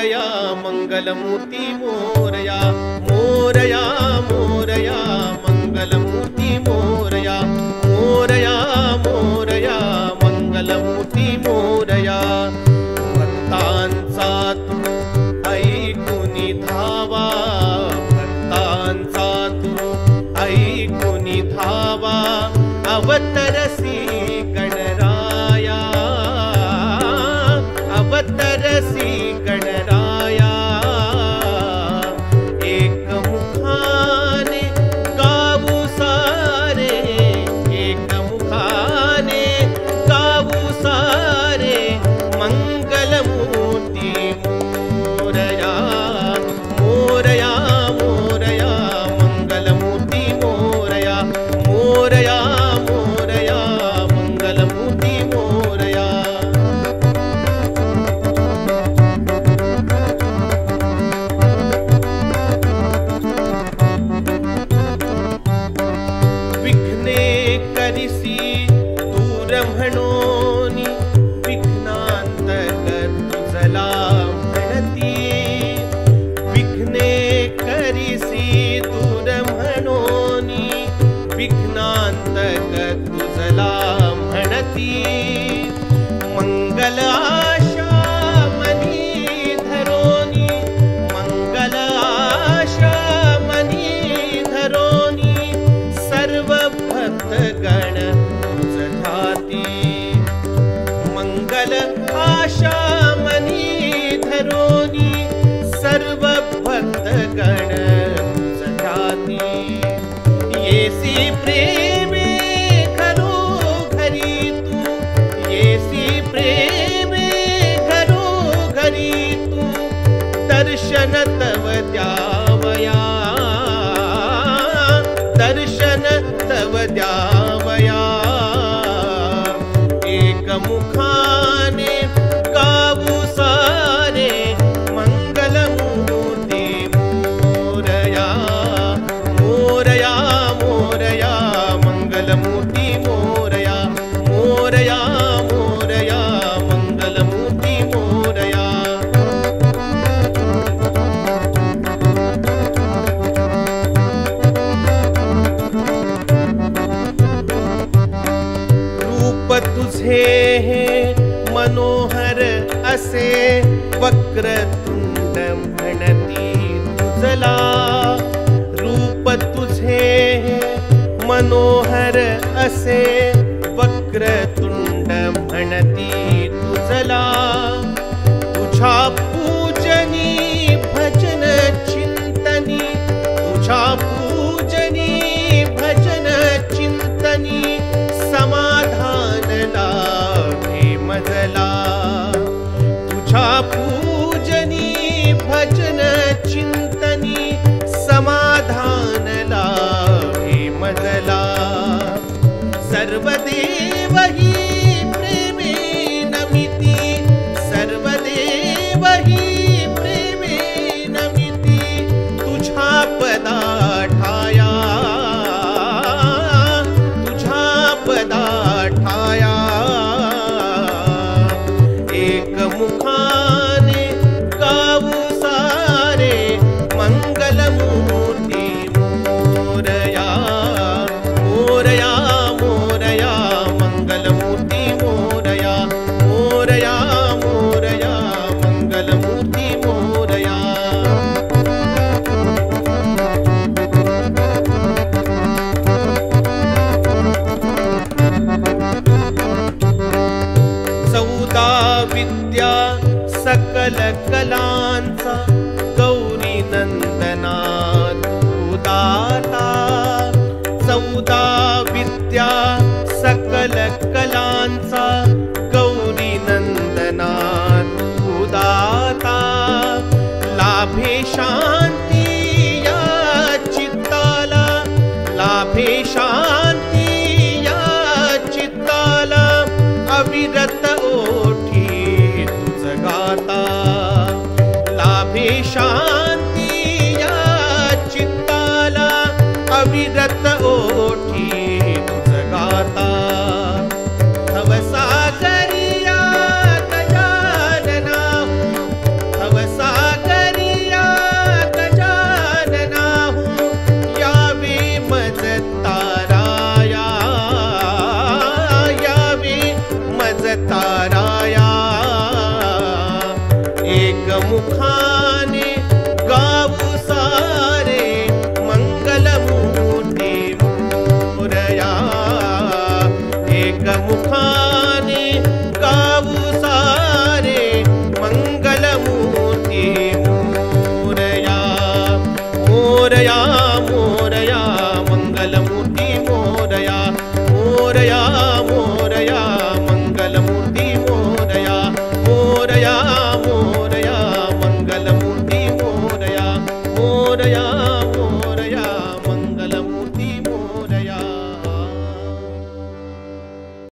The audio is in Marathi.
मोरया मंगलमूर्ती मोरया मोरया मोरया मंगलमूर्ती मोरया मोरया मोरया मंगलमूर्ती मोरया भक्तांचा तू ऐकुनी धावा भक्तांचा तू ऐकुनी धावा अवतरसी गणराया अवतरसी गणराया एक मुखाने गावू सारे एक मुखाने गावू सारे मंगलमूर्ती मोरया मोरया मोरया मंगलमूर्ती मोरया मोरया मोरया मंगलमूर्ती मोरया विघ्ने करिसी दूर म्हणोनी विघ्नांतक तुझला म्हणती विघ्ने करिसी दूर म्हणोनी विघ्नांतक तुझला म्हणती मंगल आशा मनी धरोनी मंगल आशा मनी धरोनी सर्व भक्तगण तुझ ठाती मंगल आशा मनी धरोनी सर्व भक्तगण तुझ ठाती येसी प्रेमे घरो घरी तू येसी प्रेमे घरो घरी तू दर्शन तव द्यावया दर्शन तव द्यावया एक मुखाने गावू सारे मंगलमूर्ती मोरया मोरया मोरया मंगलमूर्ती मोरया मोरया मोरया मंगलमूर्ती मोरया रूप तुझे हे मनोहर असे वक्रतुंड म्हणती तुझला रूप तुझे हे मनोहर असे वक्रतुंड म्हणती तुझला तुझ्या पूजनी भजन चिंतनी तुझ्या पूजनी भजन चिंतनी समाधान लाभे मजला तुझ्या पूजनी भजन चिंतनी समाधान लाभे मजला सर्वदेव ही प्रेमे नमिती सर्वदेव ही प्रेमे नमिती तुझ्या पदा ठाया तुझ्या पदा ठाया एक मुखाने गावू सारे मंगलमूर्ती मोरया मोरया मोरया मंगलमूर्ती मोरया मोरया मोरया मंगलमूर्ती मोरया चौदा विद्या सकल कलांचा गौरी नंदना तू दाता चौदा विद्या सकल कलांचा गौरी नंदना तू दाता लाभे शांती या चित्ताला लाभे शांती या चित्ताला अविरत ओठी तुझ गाता लाभे शांती या चित्ताला अविरत ओठी तुझ गाता भवसागरिया गजानना भवसा एकमुखा